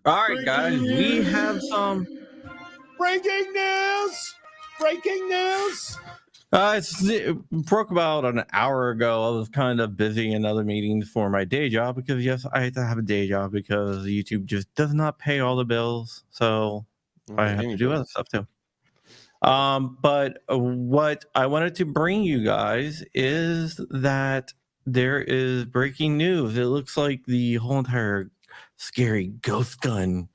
All right, guys, we have some breaking news. Breaking news. It broke about an hour ago. I was kind of busy in other meetings for my day job because, yes, I have to have a day job because YouTube just does not pay all the bills. So I have to do other stuff too. But what I wanted to bring you guys is that there is breaking news. It looks like the whole entire scary ghost gun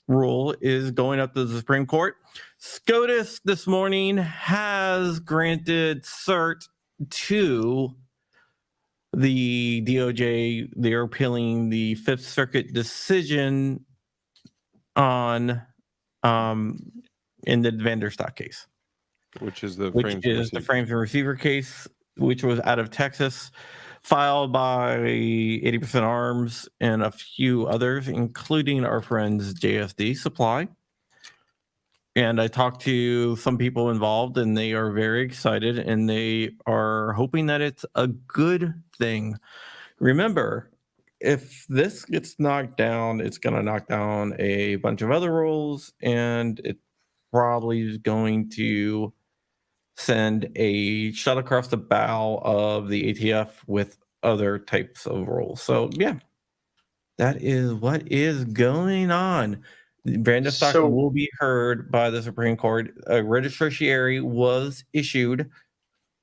rule is going up to the Supreme Court. SCOTUS this morning has granted cert to the DOJ. They're appealing the Fifth Circuit decision on in the Vanderstock case, which is the frames and receiver case, which was out of Texas, filed by 80% Arms and a few others, including our friends JSD Supply. And I talked to some people involved, and they are very excited, and they are hoping that it's a good thing. Remember, if this gets knocked down, it's going to knock down a bunch of other rules, and it probably is going to send a shot across the bow of the ATF with other types of rules. So, yeah, that is what is going on. Vanderstock will be heard by the Supreme Court. A writ of certiorari was issued.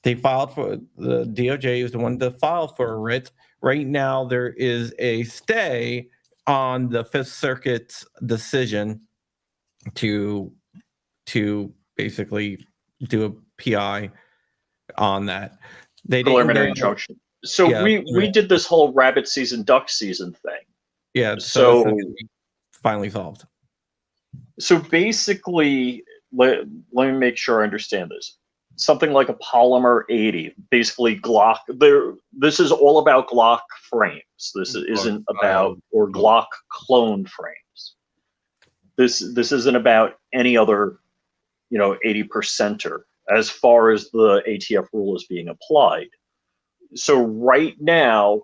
They filed for the DOJ is the one to file for a writ. Right now, there is a stay on the Fifth Circuit's decision to basically do a PI on that. They preliminary injunction. So yeah, we did this whole rabbit season, duck season thing. Yeah. So finally solved. So basically, let me make sure I understand this. Something like a polymer 80, basically Glock. This is all about Glock frames. This isn't about, or Glock clone frames. This isn't about any other, 80%er as far as the ATF rule is being applied. So right now,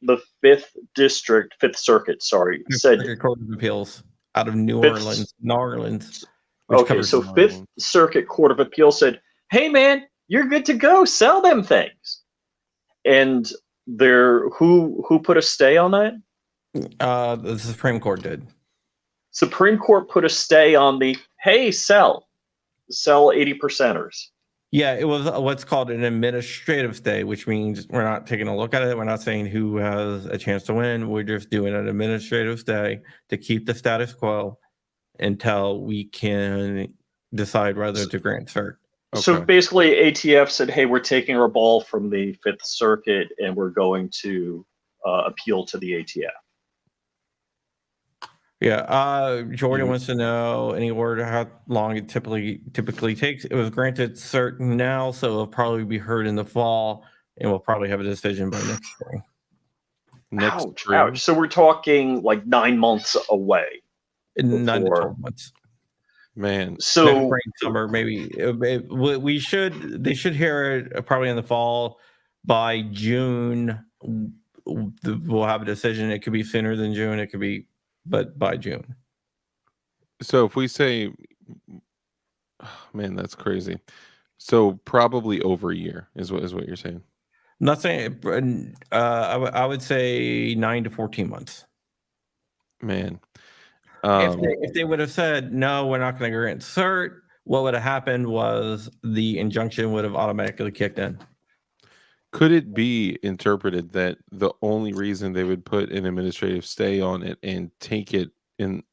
the Fifth Circuit, said Court of Appeals out of New Orleans. Okay, so Fifth Circuit Court of Appeals said, "Hey man, you're good to go. Sell them things." And who put a stay on that? The Supreme Court did. Supreme Court put a stay on the sell 80%ers. Yeah, it was what's called an administrative stay, which means we're not taking a look at it. We're not saying who has a chance to win. We're just doing an administrative stay to keep the status quo until we can decide whether to grant cert. Okay. So basically, ATF said, "Hey, we're taking our ball from the Fifth Circuit, and we're going to appeal to the ATF." Yeah, Jordan wants to know any word how long it typically takes. It was granted cert now, so it'll probably be heard in the fall, and we'll probably have a decision by next spring. Ouch. So we're talking like 9 months away. 9 to 12 months. Man. So spring, summer, maybe they should hear it probably in the fall. By June, we'll have a decision. It could be sooner than June. It could be, but by June. So if we say, oh, man, that's crazy. So probably over a year is what you're saying. I'm not saying, I would say 9 to 14 months. Man. If they would have said, no, we're not going to grant cert, what would have happened was the injunction would have automatically kicked in. Could it be interpreted that the only reason they would put an administrative stay on it and take it in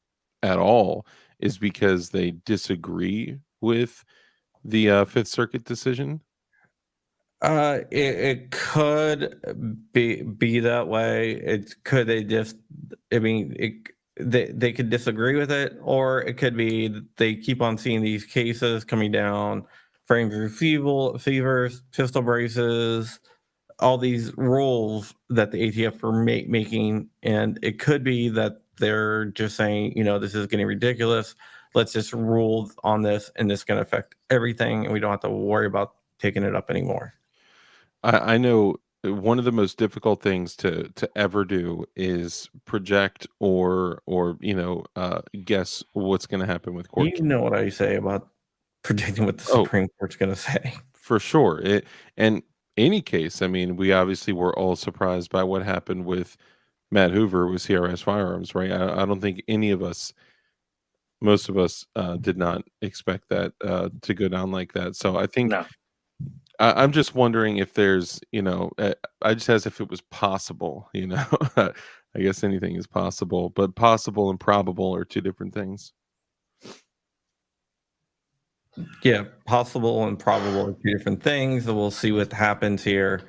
at all is because they disagree with the Fifth Circuit decision? It could be that way. It could they just, I mean, they could disagree with it, or it could be that they keep on seeing these cases coming down, frame fevers, pistol braces, all these rules that the ATF are making, and it could be that they're just saying, this is getting ridiculous. Let's just rule on this, and this is going to affect everything, and we don't have to worry about taking it up anymore. I know one of the most difficult things to ever do is project or guess what's going to happen with court. You know what I say about predicting what the Oh, Supreme Court's going to say. for sure. In any case, I mean, we obviously were all surprised by what happened with Matt Hoover with CRS Firearms, right? I don't think most of us did not expect that to go down like that. So I think No. I'm just wondering if there's, I just asked if it was possible, I guess anything is possible, but possible and probable are two different things. Yeah, possible and probable are two different things. We'll see what happens here.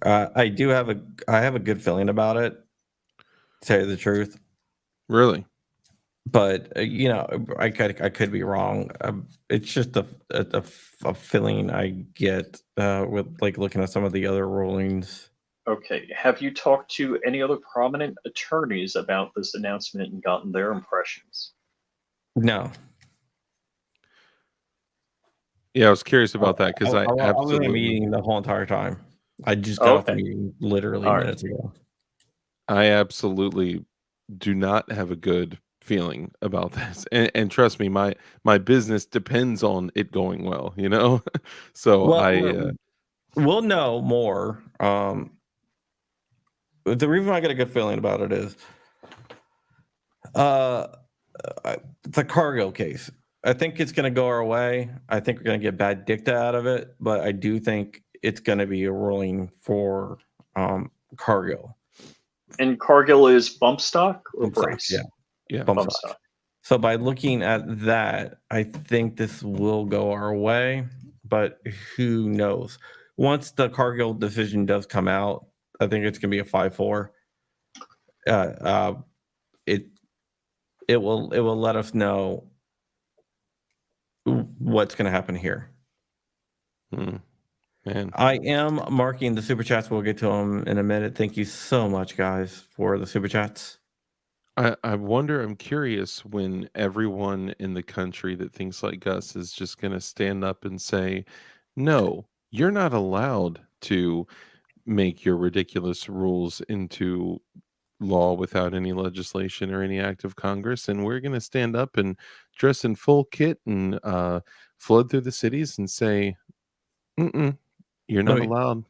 I have a good feeling about it, to tell you the truth. Really? But I could be wrong. It's just a feeling I get with looking at some of the other rulings. Okay. Have you talked to any other prominent attorneys about this announcement and gotten their impressions? No. Yeah, I was curious about that because I was in a absolutely meeting the whole entire time. I just got off the Okay. meeting literally All right. minutes ago. I absolutely do not have a good feeling about this. And trust me, my business depends on it going well, So Well, we'll know more. The reason I get a good feeling about it is the cargo case. I think it's going to go our way. I think we're going to get bad dicta out of it, but I do think it's going to be a ruling for cargo. And Cargill is bump stock or Bump stock, brace? yeah. Bump Bump stock. stock. So by looking at that, I think this will go our way, but who knows? Once the Cargill decision does come out, I think it's going to be a 5-4. It will let us know what's going to happen here. Man, I am marking the super chats. We'll get to them in a minute. Thank you so much, guys, for the super chats. I wonder, I'm curious when everyone in the country that thinks like Gus is just going to stand up and say, no, you're not allowed to make your ridiculous rules into law without any legislation or any act of Congress. And we're going to stand up and dress in full kit and flood through the cities and say, you're not allowed.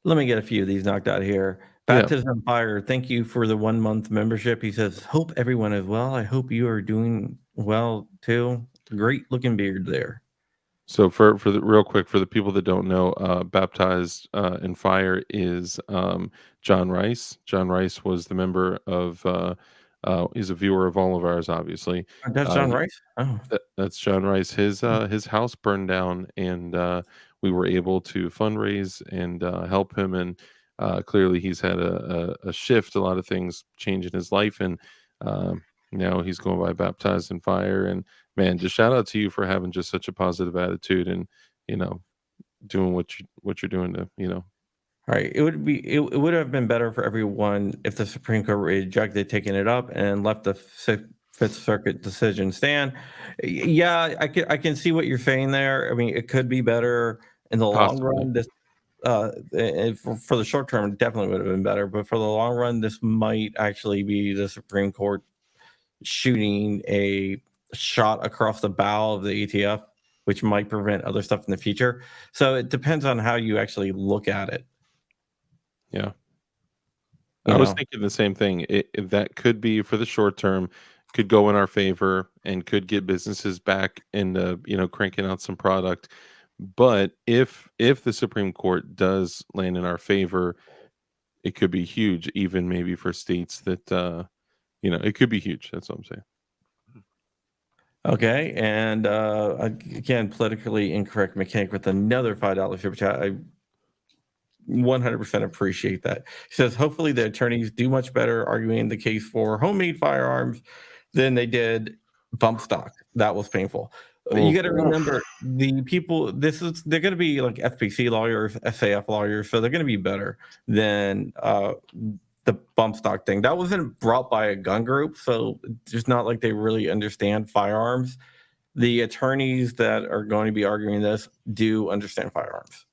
Let me get a few of these knocked out here. Yeah. Baptism Fire, thank you for the 1 month membership. He says, hope everyone is well. I hope you are doing well too. Great looking beard there. So for the real quick, for the people that don't know, Baptized in Fire is John Rice. John Rice was the member of he's a viewer of all of ours, obviously. That's John Rice? Oh. That's John Rice. His house burned down, and we were able to fundraise and help him. And clearly, he's had a shift, a lot of things change in his life, and now he's going by Baptized in Fire. And man, just shout out to you for having just such a positive attitude and doing what you're doing to Right. It would have been better for everyone if the Supreme Court rejected taking it up and left the Fifth Circuit decision stand. Yeah, I can see what you're saying there. I mean, it could be better in the long run. This for the short term, it definitely would have been better. But for the long run, this might actually be the Supreme Court shooting a shot across the bow of the ETF. which might prevent other stuff in the future. So it depends on how you actually look at it. Yeah. You I was know, thinking the same thing. That could be for the short term, could go in our favor and could get businesses back into, cranking out some product. But if the Supreme Court does land in our favor, it could be huge, even maybe for states that it could be huge. That's what I'm saying. okay. And again, politically incorrect mechanic with another $5 super chat. I 100% appreciate that. He says, hopefully the attorneys do much better arguing the case for homemade firearms than they did bump stock. That was painful. You got to remember the people, they're going to be like FPC lawyers, SAF lawyers, so they're going to be better than the bump stock thing. That wasn't brought by a gun group, so it's not like they really understand firearms. The attorneys that are going to be arguing this do understand firearms.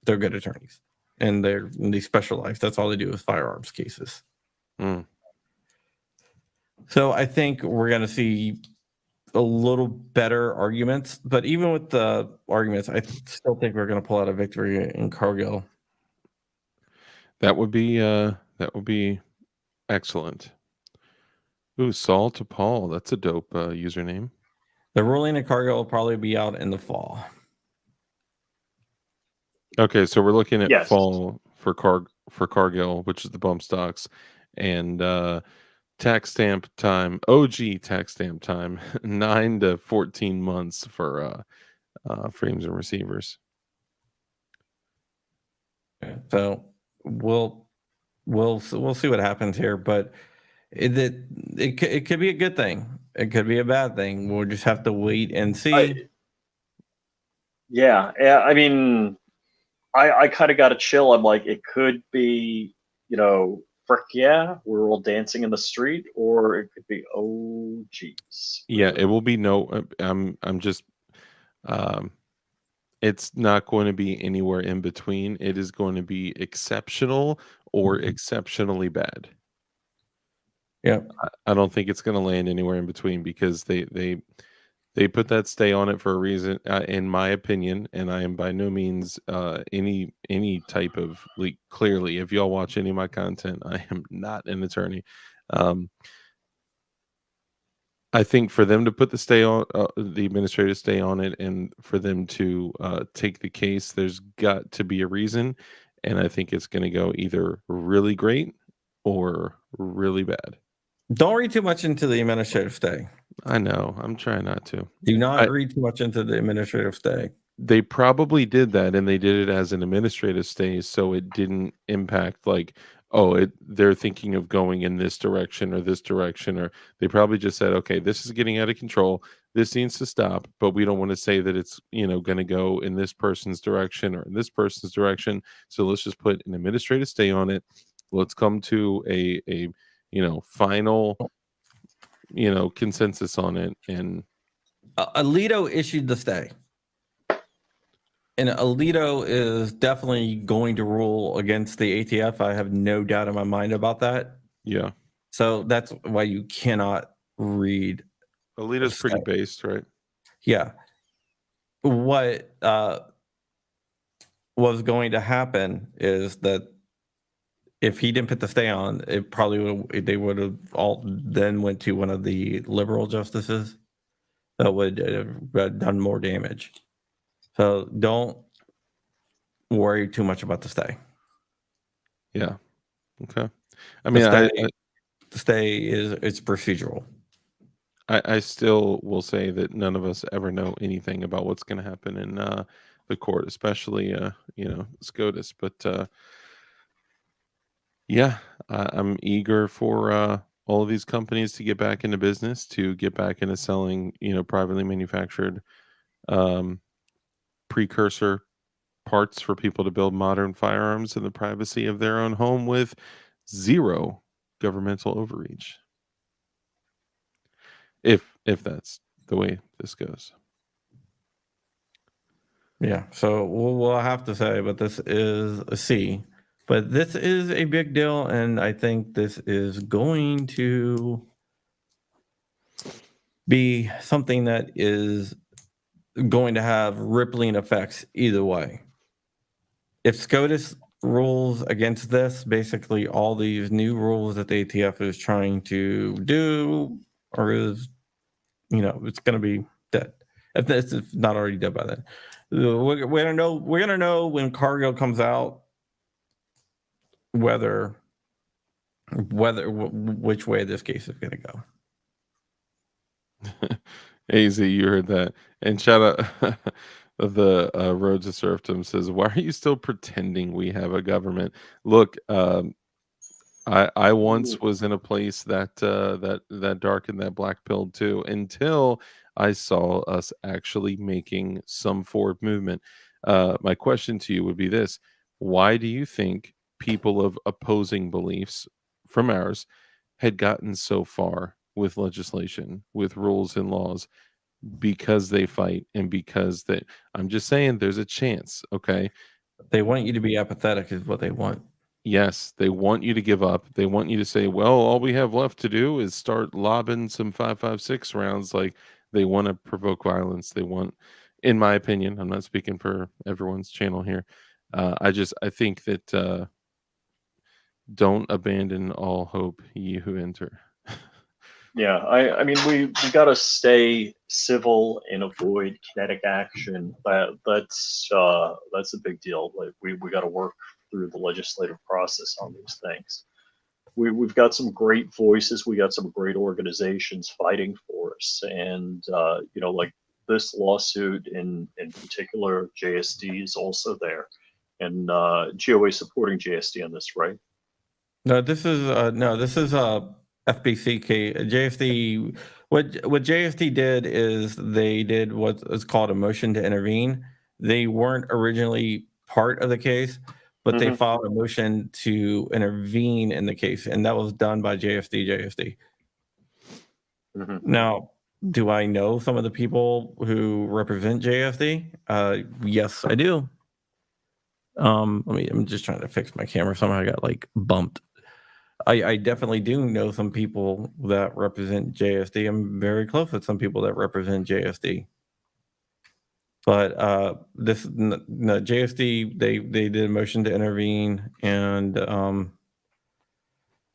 They're good attorneys, and they specialize. That's all they do is firearms cases. Mm. So I think we're going to see a little better arguments, but even with the arguments, I still think we're going to pull out a victory in Cargill. That would be excellent. Ooh, Saul to Paul. That's a dope username. The ruling in Cargill will probably be out in the fall. Okay, so we're looking at Yes. fall for Cargill, which is the bump stocks, and tax stamp time, OG tax stamp time, 9 to 14 months for frames and receivers. So we'll see what happens here, but it could be a good thing. It could be a bad thing. We'll just have to wait and see. Yeah, I mean, I kind of got a chill. I'm like, it could be, frick yeah, we're all dancing in the street, or it could be, oh geez. Yeah, it will be no. I'm just. It's not going to be anywhere in between. It is going to be exceptional or exceptionally bad. Yeah. I don't think it's going to land anywhere in between because they put that stay on it for a reason, in my opinion. And I am by no means any type of like. Clearly, if y'all watch any of my content, I am not an attorney. I think for them to put the stay on the administrative stay on it, and for them to take the case, there's got to be a reason, and I think it's going to go either really great or really bad. Don't read too much into the administrative stay. I know. I'm trying not to. Do not read too much into the administrative stay. They probably did that, and they did it as an administrative stay, so it didn't impact like, they're thinking of going in this direction or this direction, or they probably just said, okay, this is getting out of control. This needs to stop, but we don't want to say that it's going to go in this person's direction or in this person's direction. So let's just put an administrative stay on it. Let's come to a final consensus on it. And Alito issued the stay. And Alito is definitely going to rule against the ATF. I have no doubt in my mind about that. Yeah. So that's why you cannot read. Alito's pretty based, right? Yeah. What was going to happen is that if he didn't put the stay on, it probably they would have all then went to one of the liberal justices that would have done more damage. So don't worry too much about the stay. Yeah. Okay. I mean, the stay it's procedural. I still will say that none of us ever know anything about what's going to happen in the court, especially SCOTUS. But yeah, I'm eager for all of these companies to get back into business, to get back into selling privately manufactured precursor parts for people to build modern firearms in the privacy of their own home with zero governmental overreach. If that's the way this goes. Yeah, so we'll have to say, but this is a C. But this is a big deal, and I think this is going to be something that is going to have rippling effects either way. If SCOTUS rules against this, basically all these new rules that the ATF is trying to do, or is, it's going to be dead. If it's not already dead by then, we're gonna know. We're gonna know when Cargill comes out whether which way this case is going to go. AZ, you heard that. And shout out the Road to Serfdom says, why are you still pretending we have a government? Look, I once was in a place that that dark and that black pilled too, until I saw us actually making some forward movement. My question to you would be this: why do you think people of opposing beliefs from ours had gotten so far with legislation, with rules and laws? Because they fight, and because they, I'm just saying there's a chance, okay? They want you to be apathetic, is what they want. Yes, they want you to give up. They want you to say, well, all we have left to do is start lobbing some 5.56 rounds. Like, they want to provoke violence. They want, in my opinion, I'm not speaking for everyone's channel here. I think that don't abandon all hope, ye who enter. Yeah, I mean, we got to stay civil and avoid kinetic action. That's a big deal. Like, we got to work through the legislative process on these things. We've got some great voices. We got some great organizations fighting for us, and like this lawsuit in particular, JSD is also there, and GOA supporting JSD on this, right? No, this is FBC JSD. What JSD did is they did what is called a motion to intervene. They weren't originally part of the case, but they filed a motion to intervene in the case, and that was done by JSD. Now, do I know some of the people who represent JSD? Yes, I do. I'm just trying to fix my camera. Somehow I got like bumped. I definitely do know some people that represent JSD. I'm very close with some people that represent JSD. But JSD, they did a motion to intervene, and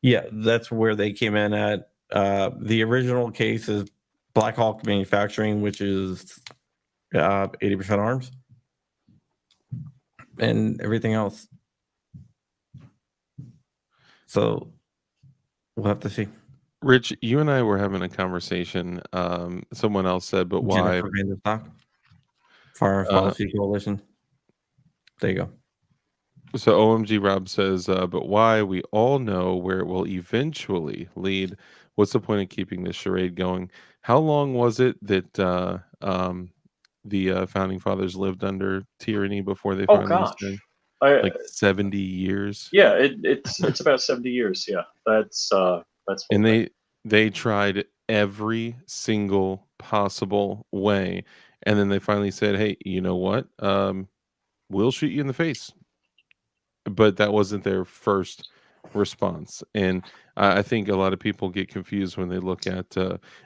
yeah, that's where they came in at. The original case is Black Hawk Manufacturing, which is 80% arms, and everything else. So we'll have to see. Rich, you and I were having a conversation. Someone else said, but why? Jennifer Vanderstock, Firearms Policy Coalition. There you go. So OMG Rob says, but why? We all know where it will eventually lead. What's the point of keeping this charade going? How long was it that the founding fathers lived under tyranny before they finally said? Like 70 years. Yeah, it's about 70 years. Yeah, that's. And they tried every single possible way, and then they finally said, "Hey, you know what? We'll shoot you in the face." But that wasn't their first response, and I think a lot of people get confused when they look at.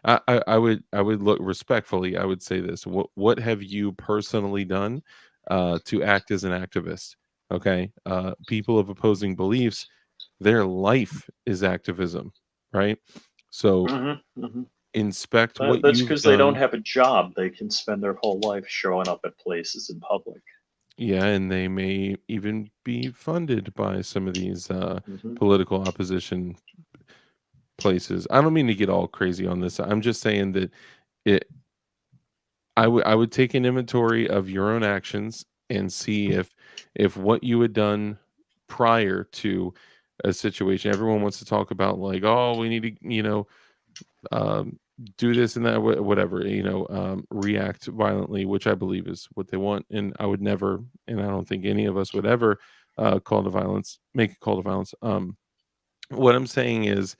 I would look respectfully. I would say this: what have you personally done to act as an activist? Okay, people of opposing beliefs, their life is activism, right? So inspect what that's you've because done. they don't have a job. They can spend their whole life showing up at places in public. Yeah, and they may even be funded by some of these political opposition places. I don't mean to get all crazy on this. I'm just saying that it. I would take an inventory of your own actions and see if what you had done prior to a situation. Everyone wants to talk about like, oh, we need to, do this and that, whatever, react violently, which I believe is what they want. And I would never, and I don't think any of us would ever call to violence, make a call to violence. What I'm saying is,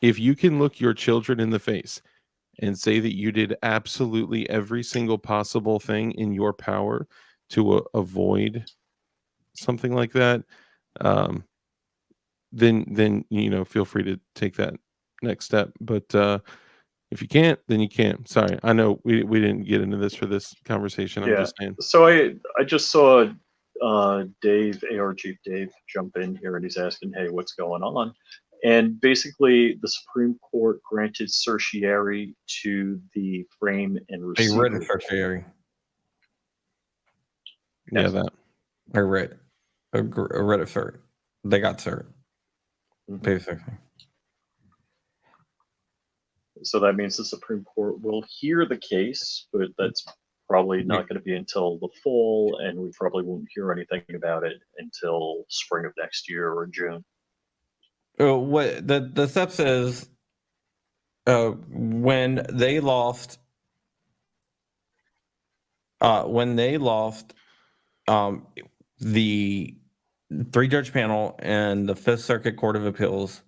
if you can look your children in the face and say that you did absolutely every single possible thing in your power to avoid something like that, then feel free to take that next step. But If you can't, then you can't. Sorry, I know we didn't get into this for this conversation. I'm Yeah. just saying. So I just saw Dave, AR Chief Dave, jump in here, and he's asking, "Hey, what's going on?" And basically, the Supreme Court granted certiorari to the frame and A receiver. writ of certiorari. Yeah, Yes. that. A writ. A writ of cert. They got cert. Mhm. Basically. So that means the Supreme Court will hear the case, but that's probably not going to be until the fall, and we probably won't hear anything about it until spring of next year or June. What the steps is when they lost the 3-judge panel and the Fifth Circuit Court of Appeals,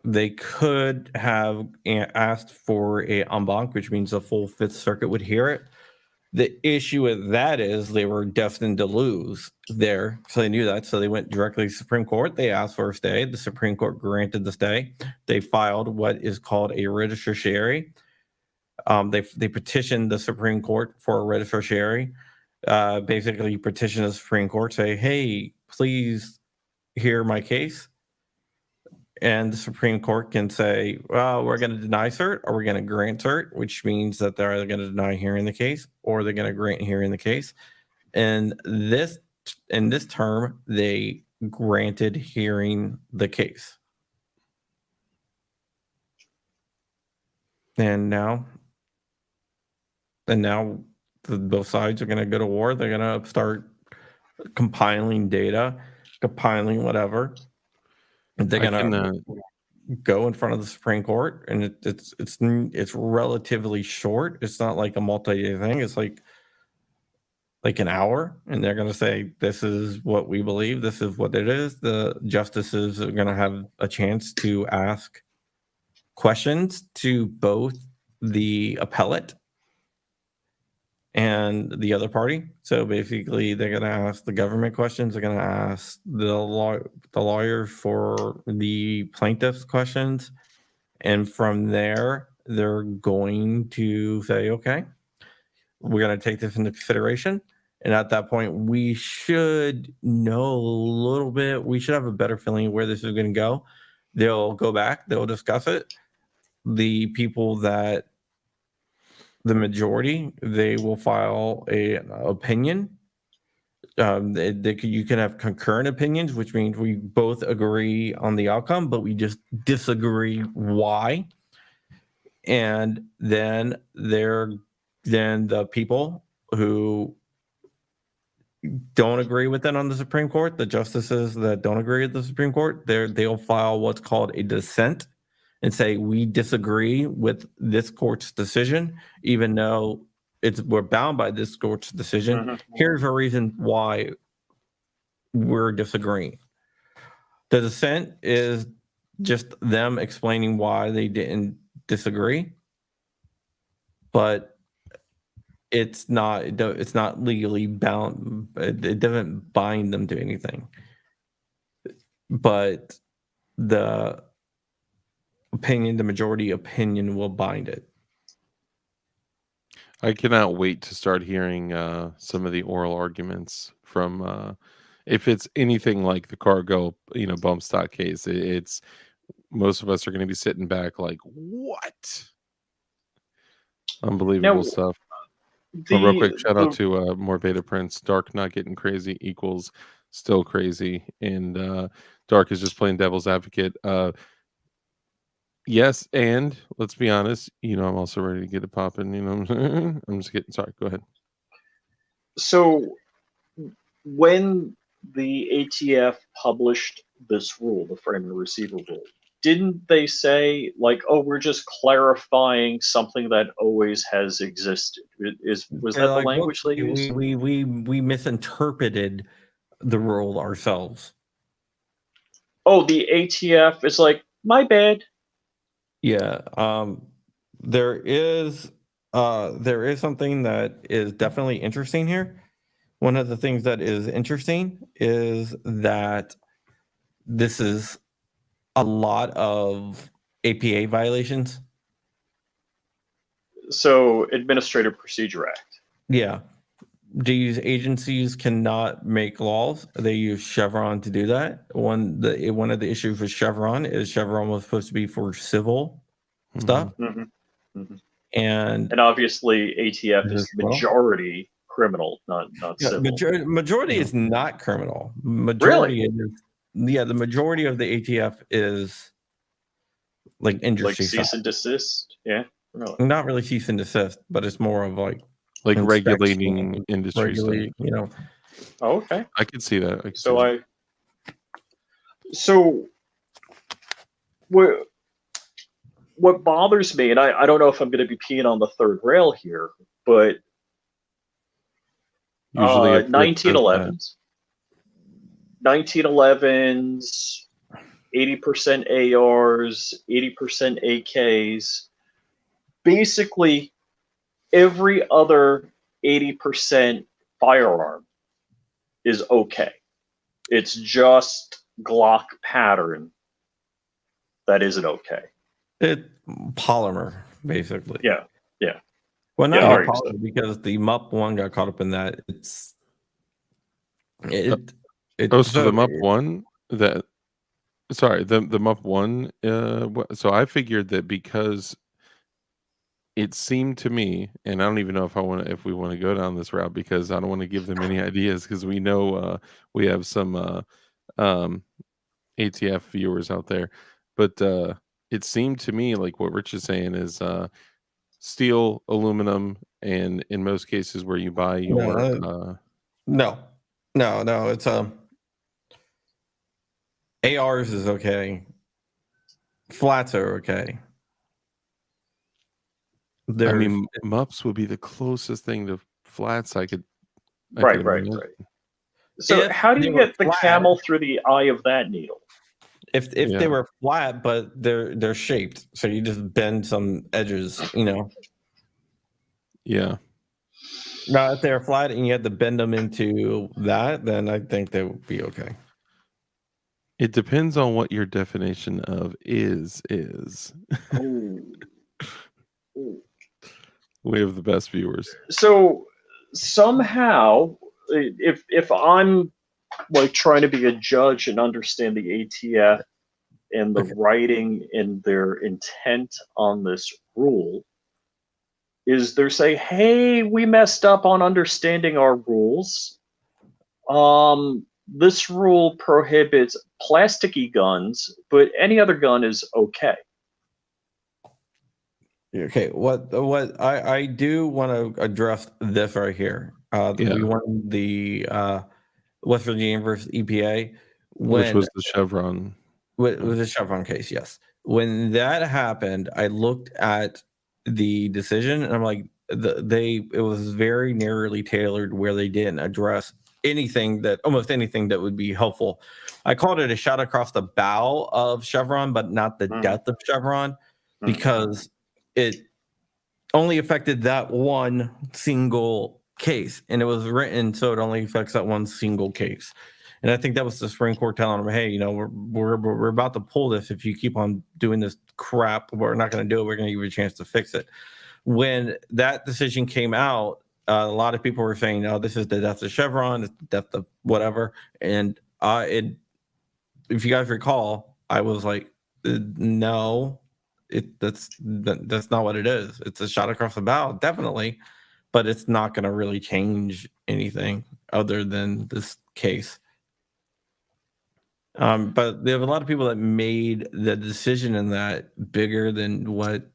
they could have asked for a en banc, which means the full Fifth Circuit would hear it. The issue with that is they were destined to lose there, so they knew that. So they went directly to the Supreme Court. They asked for a stay. The Supreme Court granted the stay. They filed what is called a writ of certiorari. They petitioned the Supreme Court for a writ of certiorari. Basically, you petition the Supreme Court, say, "Hey, please hear my case." And the Supreme Court can say, "Well, we're going to deny cert, or we're going to grant cert," which means that they're either going to deny hearing the case or they're going to grant hearing the case. And in this term, they granted hearing the case. And now both sides are going to go to war. They're going to start compiling data, compiling whatever. They're going to go in front of the Supreme Court, and it's relatively short. It's not like a multi-day thing. It's like an hour, and they're going to say, "This is what we believe. This is what it is." The justices are going to have a chance to ask questions to both the appellate and the other party. So basically, they're going to ask the government questions. They're going to ask the lawyer for the plaintiff's questions. And from there, they're going to say, "Okay, we're going to take this into consideration." And at that point, we should know a little bit. We should have a better feeling where this is going to go. They'll go back. They'll discuss it. The people that the majority, they will file an opinion. You can have concurrent opinions, which means we both agree on the outcome, but we just disagree why. And then the people who don't agree with it on the Supreme Court, the justices that don't agree with the Supreme Court, they'll file what's called a dissent and say, "We disagree with this court's decision, even though we're bound by this court's decision. Mhm. Here's a reason why we're disagreeing." The dissent is just them explaining why they didn't disagree, but it's not legally bound. It doesn't bind them to anything. But the majority opinion will bind it. I cannot wait to start hearing some of the oral arguments from if it's anything like the cargo, bump stock case. It's most of us are going to be sitting back like, what? Unbelievable Now, stuff. Real quick, shout out the to more Beta Prince. Dark not getting crazy equals still crazy, and Dark is just playing devil's advocate. Yes, and let's be honest, I'm also ready to get it popping. I'm just kidding. Sorry, go ahead. so when the ATF published this rule, the frame and receiver rule, didn't they say like, "Oh, we're just clarifying something that always has existed"? Was that the language they used? We misinterpreted the rule ourselves. Oh, the ATF is like, "My bad." Yeah. There is something that is definitely interesting here. One of the things that is interesting is that this is a lot of APA violations. So Administrative Procedure Act. Yeah. These agencies cannot make laws. They use Chevron to do that. One of the issues with Chevron is Chevron was supposed to be for civil stuff, hmm hmm and And obviously, ATF It is is well. majority criminal, not yeah, civil. majority Yeah. is not criminal. Really? The majority of the ATF is like Like industry stuff. cease and desist? Yeah, really. Not really cease and desist, but it's more of like Like inspection, regulating industry stuff. Oh, okay. I could see that. I could see So that. what bothers me, and I don't know if I'm going to be peeing on the third rail here, but Usually a flip says that. 1911s, 80% ARs, 80% AKs, basically every other 80% firearm is okay. It's just Glock pattern that isn't okay. it polymer basically. Yeah. Well, not Yeah, even all right, polymer because the MUP one got caught up in that. So the MUP one that sorry, the MUP one so I figured that because it seemed to me, and I don't even know if we want to go down this route because I don't want to give them any ideas because we know we have some ATF viewers out there. But it seemed to me like what Rich is saying is steel, aluminum, and in most cases where you buy your no. It's ARs is okay. Flats are okay. I mean, MUPs would be the closest thing to flats I could Right. imagine. So If how do you they were get the flat- camel through the eye of that needle? If Yeah. they were flat, but they're shaped, so you just bend some edges, Yeah. Now, if they're flat and you had to bend them into that, then I think they would be okay. It depends on what your definition of is. Oh. We have the best viewers. So somehow, if I'm like trying to be a judge and understand the ATF and the Okay. writing and their intent on this rule, is they're saying, hey, we messed up on understanding our rules. This rule prohibits plasticky guns, but any other gun is okay. Okay, what I do want to address this right here. Yeah. We won the West Virginia versus EPA Which was the Chevron. with the Chevron case. Yes, when that happened, I looked at the decision and I'm like, it was very narrowly tailored where they didn't address almost anything that would be helpful. I called it a shot across the bow of Chevron, but not the depth of Chevron, because it only affected that one single case, and it was written so it only affects that one single case. And I think that was the Supreme Court telling them, hey, we're about to pull this. If you keep on doing this crap, we're not going to do it. We're going to give you a chance to fix it. When that decision came out, a lot of people were saying, no, this is the death of Chevron, it's the death of whatever. And if you guys recall, I was like, no, that's not what it is. It's a shot across the bow, definitely, but it's not going to really change anything other than this case. But there have a lot of people that made the decision in that bigger than what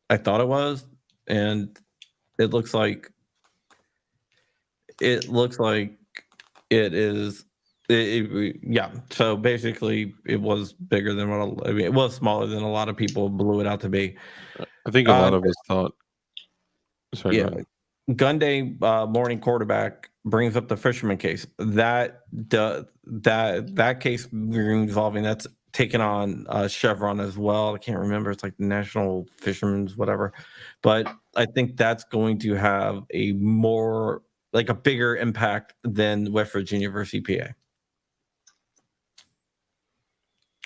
I thought it was, and it looks like it is. Yeah. So basically, it was bigger than it was smaller than a lot of people blew it out to be. I think a lot of us thought. Sorry, Yeah. Gun Day morning quarterback brings up the fisherman case. That case involving that's taken on Chevron as well. I can't remember. It's like the National Fishermen's whatever, but I think that's going to have a bigger impact than West Virginia versus EPA.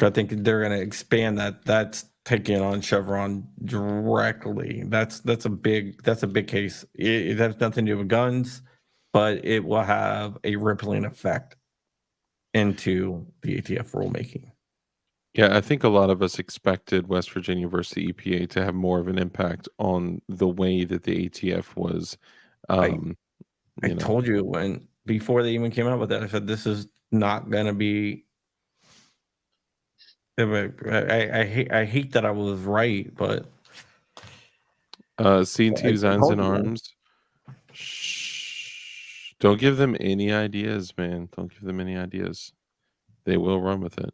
I think they're going to expand that. That's taking on Chevron directly. That's a big case. It has nothing to do with guns, but it will have a rippling effect into the ATF rulemaking. Yeah, I think a lot of us expected West Virginia versus the EPA to have more of an impact on the way that the ATF was, I I you know, told you when before they even came out with that, I said this is not going to be. I hate that I was right, but C&T I Designs told and you. Arms. Shh. Don't give them any ideas, man. Don't give them any ideas. They will run with it.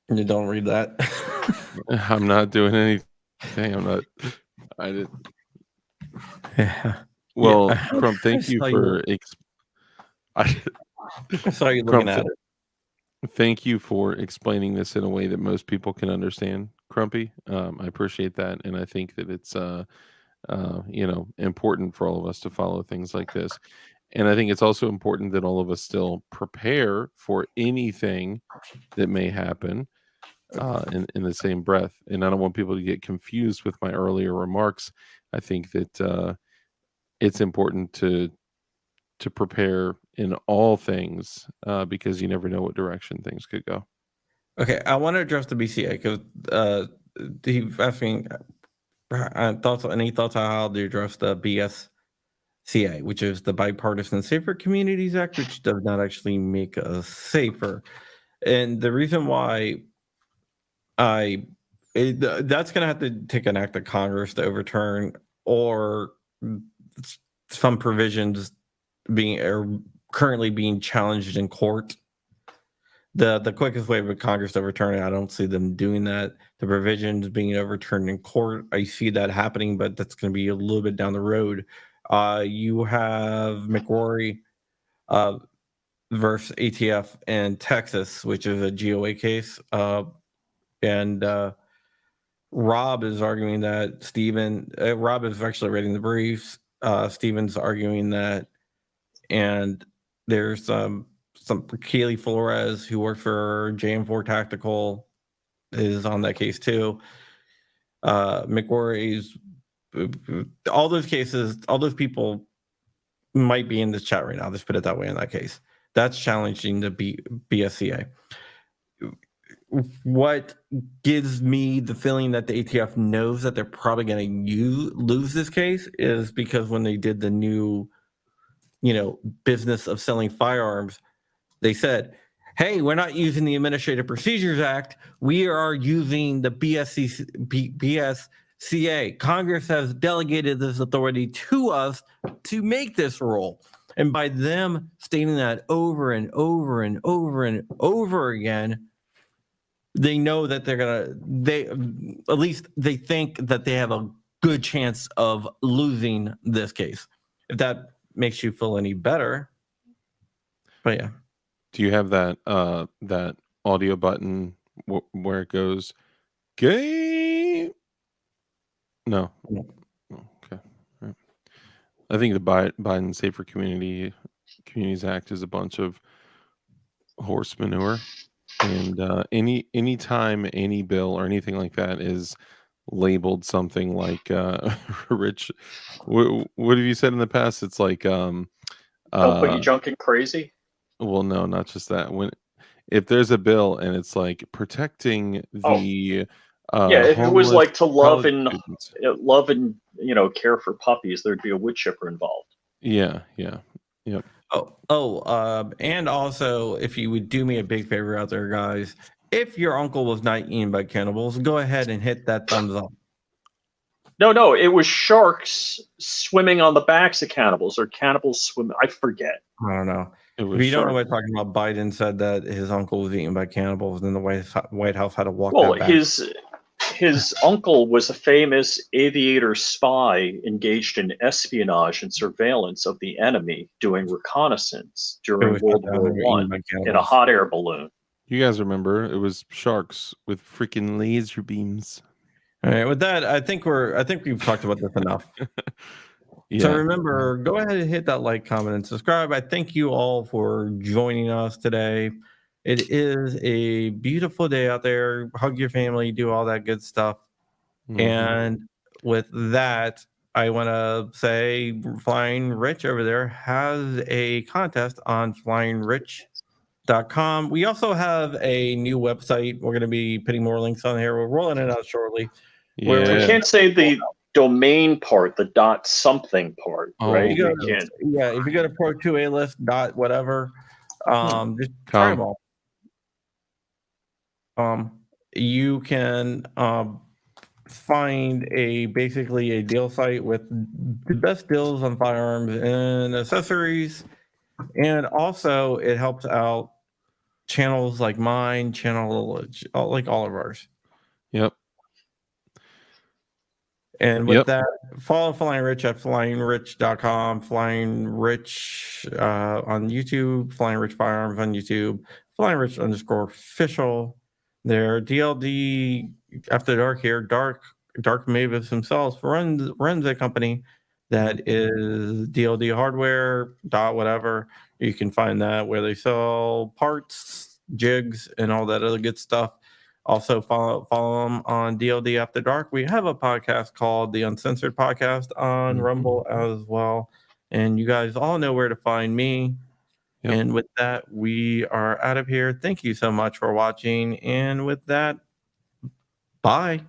You don't read that. I'm not doing anything. I'm not. I did. Yeah. Well, Yeah. Crump, I thank you saw for. I, I saw you looking Crump, at it. thank you for explaining this in a way that most people can understand, Crumpy. I appreciate that, and I think that it's important for all of us to follow things like this. And I think it's also important that all of us still prepare for anything that may happen in the same breath. And I don't want people to get confused with my earlier remarks. I think that it's important to prepare in all things because you never know what direction things could go. Okay, I want to address the BCA because he asked me any thoughts on how to address the BSCA, which is the Bipartisan Safer Communities Act, which does not actually make us safer. And the reason why that's going to have to take an act of Congress to overturn, or some provisions currently being challenged in court. The quickest way for Congress to overturn it, I don't see them doing that. The provisions being overturned in court, I see that happening, but that's going to be a little bit down the road. You have McRory versus ATF in Texas, which is a GOA case, and Rob is arguing that Rob is actually reading the briefs. Steven's arguing that, and there's some Keely Flores who worked for JM4 Tactical is on that case too. McQuarrie's, all those cases, all those people might be in this chat right now. Let's put it that way. In that case, that's challenging the BSCA. What gives me the feeling that the ATF knows that they're probably going to lose this case is because when they did the new, business of selling firearms, they said, hey, we're not using the Administrative Procedures Act. We are using the BSCA. Congress has delegated this authority to us to make this rule. And by them stating that over and over and over and over again, they know that at least they think that they have a good chance of losing this case. If that makes you feel any better. But yeah. Do you have that audio button where it goes game? No. No. Okay. All right. I think the Biden Safer Communities Act is a bunch of horse manure, and anytime any bill or anything like that is labeled something like rich. What have you said in the past? It's like Don't put you drunk and crazy. well, no, not just that. If there's a bill and it's like protecting the Yeah, if it was homeless like to love college and students. care for puppies, there'd be a wood chipper involved. Yeah. Yep. And also, if you would do me a big favor out there, guys, if your uncle was not eaten by cannibals, go ahead and hit that thumbs up. No, it was sharks swimming on the backs of cannibals, or cannibals swimming. I forget. I don't know. It If was you don't know sharp. what I'm talking about, Biden said that his uncle was eaten by cannibals, and then the White House had to walk Well, that back. his uncle was a famous aviator spy engaged in espionage and surveillance of the enemy, doing reconnaissance during World War I in a hot air balloon. You guys remember it was sharks with freaking laser beams. All right, with that, I think we've talked about this enough. So Yeah. remember, go ahead and hit that like, comment, and subscribe. I thank you all for joining us today. It is a beautiful day out there. Hug your family, do all that good stuff. Mhm. And with that, I want to say Flying Rich over there has a contest on flyingrich.com. We also have a new website. We're going to be putting more links on here. We're rolling it out shortly. Where We Yeah. can't say the domain part, the dot something part, Oh, right? You go We can't. Yeah, if you go to pro2a list dot whatever, just try them Com. all. You can find basically a deal site with the best deals on firearms and accessories, and also it helps out channels like mine, like all of ours. Yep. And with Yep. that, follow Flying Rich at flyingrich.com, Flying Rich on YouTube, Flying Rich Firearms on YouTube, Flying Rich _official. There, DLD After Dark here, Dark Mavis himself runs a company that is DLD Hardware dot whatever. You can find that where they sell parts, jigs, and all that other good stuff. Also follow them on DLD After Dark. We have a podcast called the Uncensored Podcast on Mhm. Rumble as well. And you guys all know where to find me. Yep. And with that, we are out of here. Thank you so much for watching. And with that, bye.